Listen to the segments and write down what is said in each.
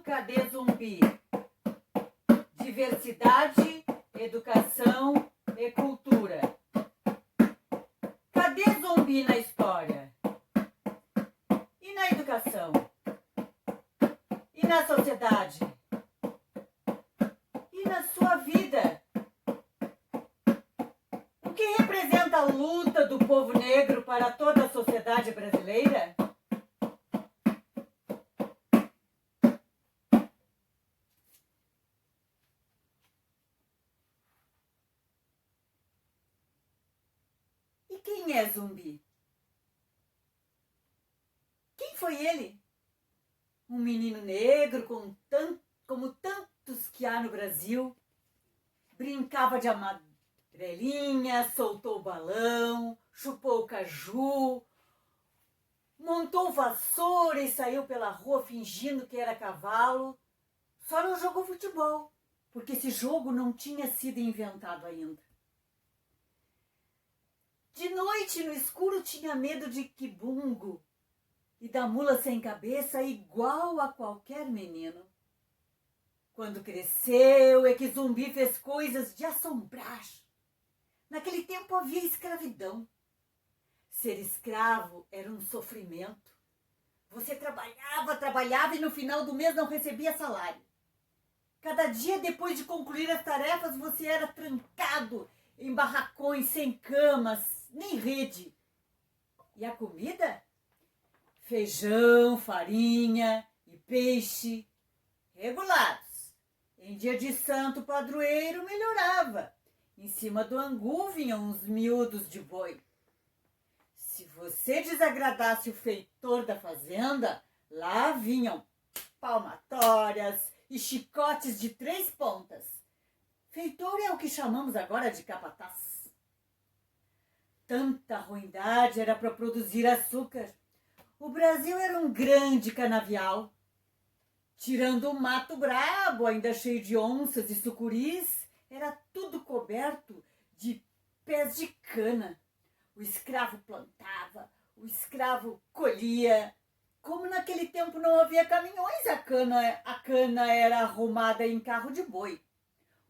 Cadê Zumbi? Diversidade, educação e cultura. Cadê Zumbi na história? E na educação? E na sociedade? E na sua vida? O que representa a luta do povo negro para toda a sociedade brasileira? E quem é Zumbi? Quem foi ele? Um menino negro como tantos que há no Brasil. Brincava de amarelinha, soltou o balão, chupou o caju, montou vassoura e saiu pela rua fingindo que era cavalo. Só não jogou futebol, porque esse jogo não tinha sido inventado ainda. De noite, no escuro, tinha medo de quibungo e da mula sem cabeça, igual a qualquer menino. Quando cresceu, é que Zumbi fez coisas de assombrar. Naquele tempo havia escravidão. Ser escravo era um sofrimento. Você trabalhava e no final do mês não recebia salário. Cada dia depois de concluir as tarefas, você era trancado em barracões, sem camas, nem rede. E a comida? Feijão, farinha e peixe regulados. Em dia de santo padroeiro melhorava. Em cima do angu vinham uns miúdos de boi. Se você desagradasse o feitor da fazenda, lá vinham palmatórias e chicotes de 3 pontas. Feitor é o que chamamos agora de capataz. Tanta ruindade era para produzir açúcar. O Brasil era um grande canavial. Tirando o mato brabo, ainda cheio de onças e sucuris, era tudo coberto de pés de cana. O escravo plantava, o escravo colhia. Como naquele tempo não havia caminhões, a cana era arrumada em carro de boi.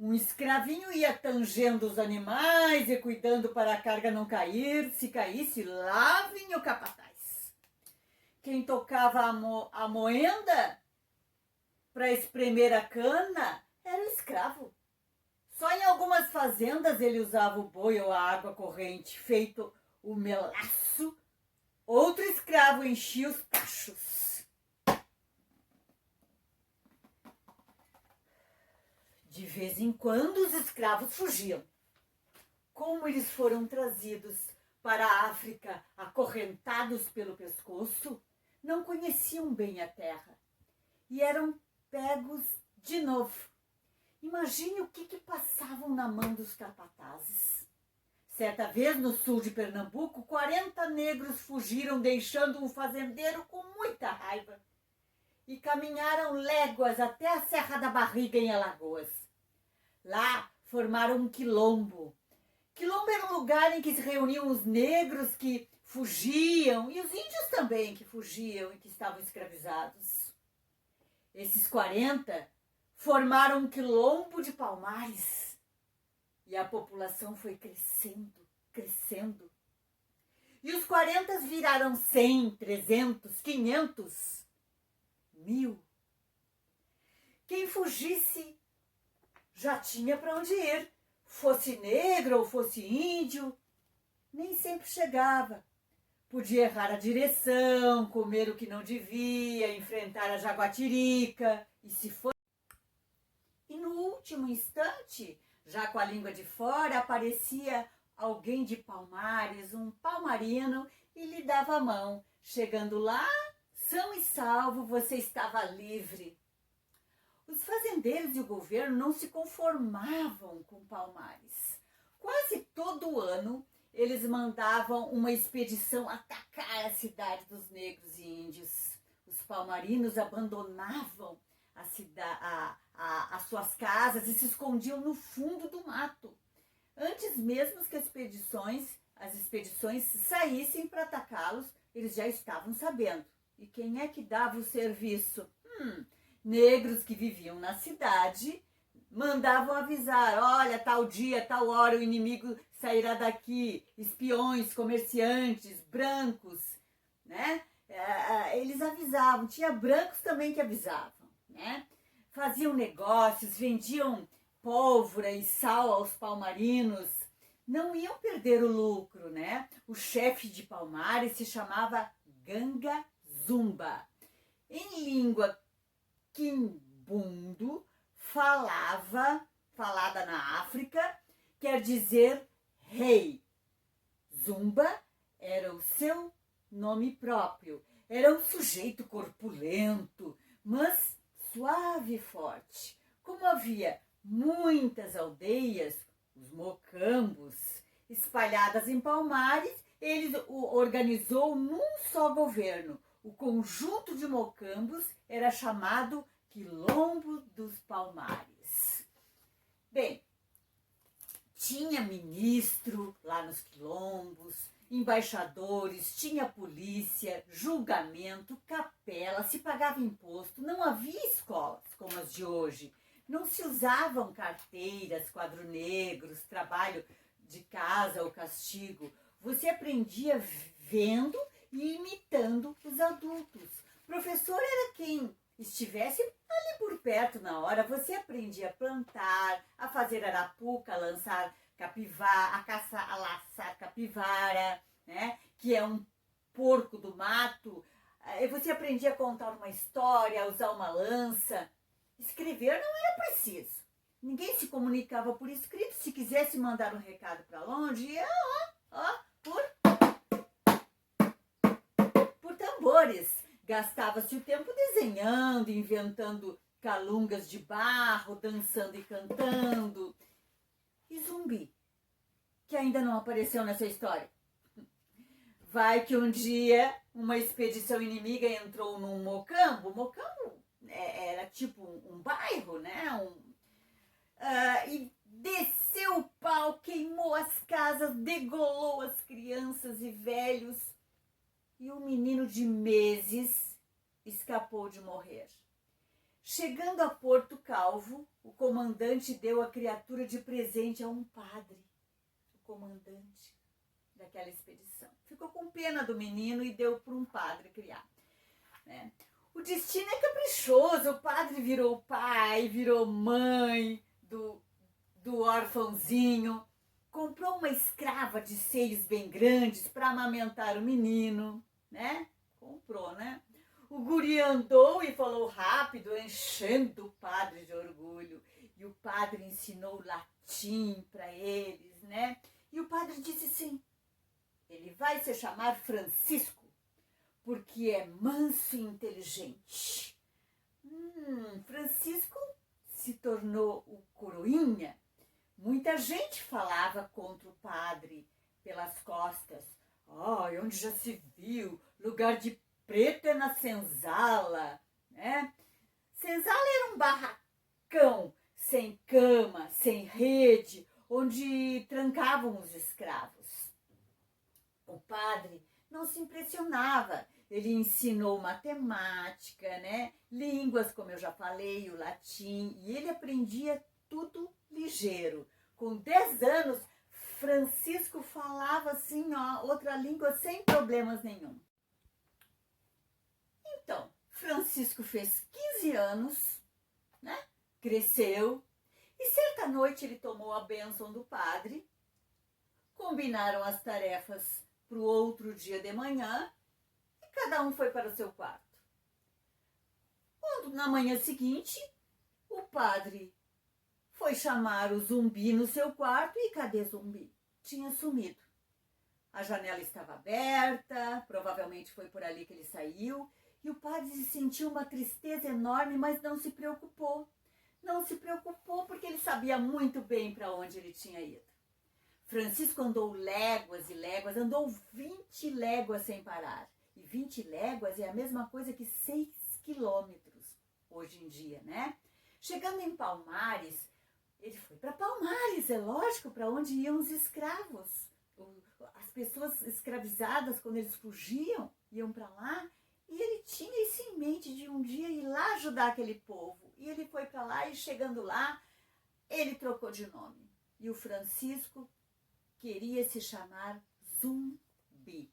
Um escravinho ia tangendo os animais e cuidando para a carga não cair. Se caísse, lá vinha o capataz. Quem tocava a moenda para espremer a cana era o escravo. Só em algumas fazendas ele usava o boi ou a água corrente, feito o melaço. Outro escravo enchia os tachos. De vez em quando os escravos fugiam. Como eles foram trazidos para a África acorrentados pelo pescoço, não conheciam bem a terra e eram pegos de novo. Imagine o que passavam na mão dos capatazes. Certa vez, no sul de Pernambuco, 40 negros fugiram, deixando um fazendeiro com muita raiva. E caminharam léguas até a Serra da Barriga, em Alagoas. Lá formaram um quilombo. Quilombo era um lugar em que se reuniam os negros que fugiam e os índios também que fugiam e que estavam escravizados. Esses 40 formaram um quilombo de Palmares e a população foi crescendo, crescendo. E os 40 viraram 100, 300, 500, 1000. Quem fugisse já tinha para onde ir, fosse negro ou fosse índio, nem sempre chegava. Podia errar a direção, comer o que não devia, enfrentar a jaguatirica, e se for. E no último instante, já com a língua de fora, aparecia alguém de Palmares, um palmarino, e lhe dava a mão. Chegando lá, são e salvo, você estava livre. Os fazendeiros e o governo não se conformavam com Palmares. Quase todo ano, eles mandavam uma expedição atacar a cidade dos negros e índios. Os palmarinos abandonavam as suas casas e se escondiam no fundo do mato. Antes mesmo que as expedições saíssem para atacá-los, eles já estavam sabendo. E quem é que dava o serviço? Negros que viviam na cidade mandavam avisar: olha, tal dia, tal hora o inimigo sairá daqui, espiões, comerciantes, brancos, né? Eles avisavam, tinha brancos também que avisavam, né? Faziam negócios, vendiam pólvora e sal aos palmarinos, não iam perder o lucro, né? O chefe de Palmares se chamava Ganga Zumba. Em língua quimbundo, falada na África, quer dizer rei. Zumba era o seu nome próprio. Era um sujeito corpulento, mas suave e forte. Como havia muitas aldeias, os mocambos, espalhadas em Palmares, ele organizou num só governo. O conjunto de mocambos era chamado Quilombo dos Palmares. Bem, tinha ministro lá nos quilombos, embaixadores, tinha polícia, julgamento, capela, se pagava imposto, não havia escolas como as de hoje. Não se usavam carteiras, quadros negros, trabalho de casa ou castigo. Você aprendia vendo e imitando os adultos. O professor era quem estivesse ali por perto na hora. Você aprendia a plantar, a fazer arapuca, a lançar capivara, a caçar, a laçar capivara, né? Que é um porco do mato. Você aprendia a contar uma história, a usar uma lança. Escrever não era preciso. Ninguém se comunicava por escrito. Se quisesse mandar um recado para longe, ia por tambores. Gastava-se o tempo desenhando, inventando calungas de barro, dançando e cantando. E Zumbi, que ainda não apareceu nessa história. Vai que um dia uma expedição inimiga entrou num mocambo. Mocambo era tipo um bairro, né? E desceu o pau, queimou as casas, degolou as crianças e velhos. E um menino de meses escapou de morrer. Chegando a Porto Calvo, o comandante deu a criatura de presente a um padre, o comandante daquela expedição. Ficou com pena do menino e deu para um padre criar, né? O destino é caprichoso. O padre virou pai, virou mãe do órfãozinho, comprou uma escrava de seios bem grandes para amamentar o menino, né? Comprou, né? O guri andou e falou rápido, enchendo o padre de orgulho. E o padre ensinou latim para eles, né? E o padre disse assim: ele vai se chamar Francisco, porque é manso e inteligente. Francisco se tornou o coroinha. Muita gente falava contra o padre pelas costas. Onde já se viu? Lugar de preto é na senzala, né? Senzala era um barracão sem cama, sem rede, onde trancavam os escravos. O padre não se impressionava. Ele ensinou matemática, né? Línguas, como eu já falei, o latim, e ele aprendia tudo ligeiro. Com 10 anos, Francisco falava assim, outra língua sem problemas nenhum. Então, Francisco fez 15 anos, né? Cresceu, e certa noite ele tomou a bênção do padre, combinaram as tarefas para o outro dia de manhã, e cada um foi para o seu quarto. Quando, na manhã seguinte, o padre foi chamar o Zumbi no seu quarto, e cadê Zumbi? Tinha sumido. A janela estava aberta, provavelmente foi por ali que ele saiu, e o padre sentiu uma tristeza enorme, mas não se preocupou. Não se preocupou porque ele sabia muito bem para onde ele tinha ido. Francisco andou léguas e léguas, andou 20 léguas sem parar. E 20 léguas é a mesma coisa que 6 quilômetros hoje em dia, né? Chegando em Palmares, ele foi para Palmares, é lógico, para onde iam os escravos. As pessoas escravizadas, quando eles fugiam, iam para lá. E ele tinha isso em mente de um dia ir lá ajudar aquele povo. E ele foi para lá e chegando lá, ele trocou de nome. E o Francisco queria se chamar Zumbi.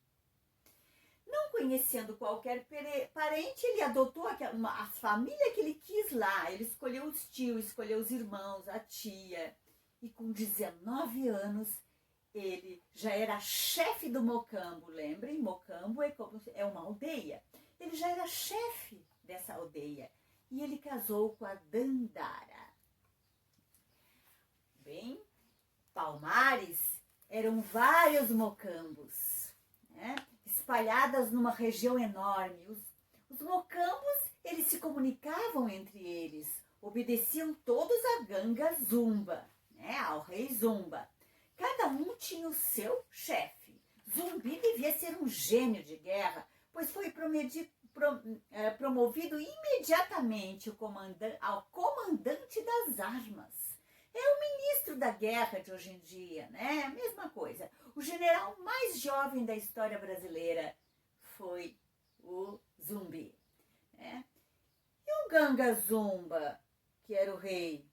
Não conhecendo qualquer parente, ele adotou a família que ele quis lá. Ele escolheu os tios, escolheu os irmãos, a tia. E com 19 anos, ele já era chefe do Mocambo. Lembrem, Mocambo é uma aldeia. Ele já era chefe dessa aldeia. E ele casou com a Dandara. Bem, Palmares eram vários mocambos, né, espalhadas numa região enorme. Os mocambos, eles se comunicavam entre eles, obedeciam todos a Ganga Zumba, né, ao rei Zumba. Cada um tinha o seu chefe. Zumbi devia ser um gênio de guerra, pois foi promovido imediatamente ao comandante das armas. É o ministro da guerra de hoje em dia, né? A mesma coisa. O general mais jovem da história brasileira foi o Zumbi, né? E o Ganga Zumba, que era o rei,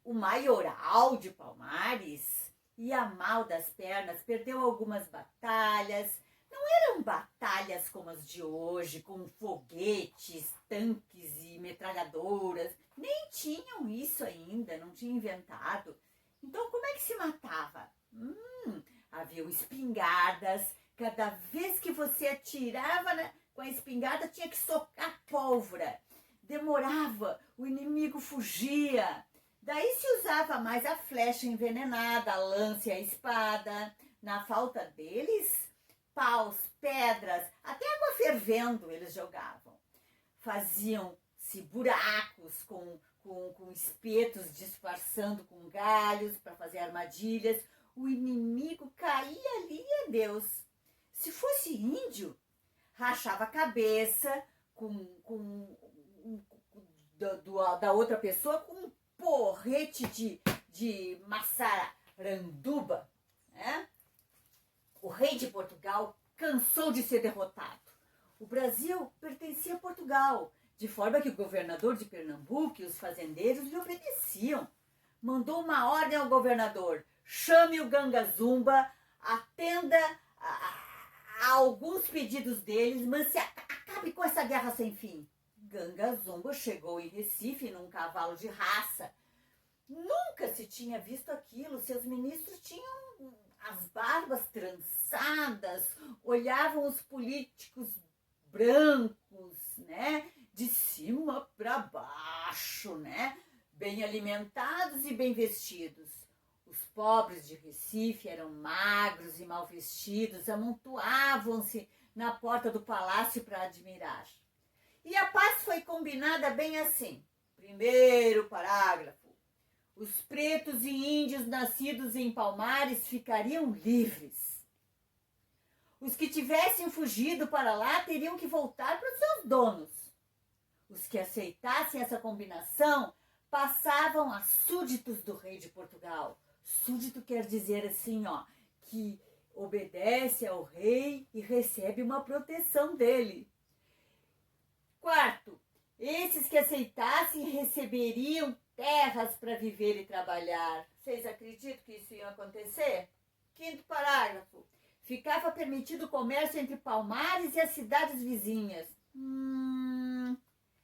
o maioral de Palmares, ia mal das pernas, perdeu algumas batalhas. Não eram batalhas como as de hoje, com foguetes, tanques e metralhadoras. Nem tinham isso ainda, não tinha inventado. Então, como é que se matava? Havia espingardas. Cada vez que você atirava com a espingarda, tinha que socar pólvora. Demorava, o inimigo fugia. Daí se usava mais a flecha envenenada, a lança e a espada. Na falta deles, paus, pedras, até água fervendo eles jogavam. Faziam-se buracos com espetos, disfarçando com galhos para fazer armadilhas. O inimigo caía ali e adeus. Se fosse índio, rachava a cabeça da outra pessoa com um porrete de maçaranduba, né? O rei de Portugal cansou de ser derrotado. O Brasil pertencia a Portugal, de forma que o governador de Pernambuco e os fazendeiros lhe obedeciam. Mandou uma ordem ao governador: chame o Ganga Zumba, atenda a alguns pedidos deles, mas se acabe com essa guerra sem fim. Ganga Zumba chegou em Recife num cavalo de raça. Nunca se tinha visto aquilo. Seus ministros tinham as barbas trançadas, olhavam os políticos brancos, né, de cima para baixo, né, bem alimentados e bem vestidos. Os pobres de Recife eram magros e mal vestidos, amontoavam-se na porta do palácio para admirar. E a paz foi combinada bem assim. Primeiro parágrafo. Os pretos e índios nascidos em Palmares ficariam livres. Os que tivessem fugido para lá teriam que voltar para os seus donos. Os que aceitassem essa combinação passavam a súditos do rei de Portugal. Súdito quer dizer assim, que obedece ao rei e recebe uma proteção dele. Quarto, esses que aceitassem receberiam terras para viver e trabalhar. Vocês acreditam que isso ia acontecer? Quinto parágrafo. Ficava permitido o comércio entre Palmares e as cidades vizinhas.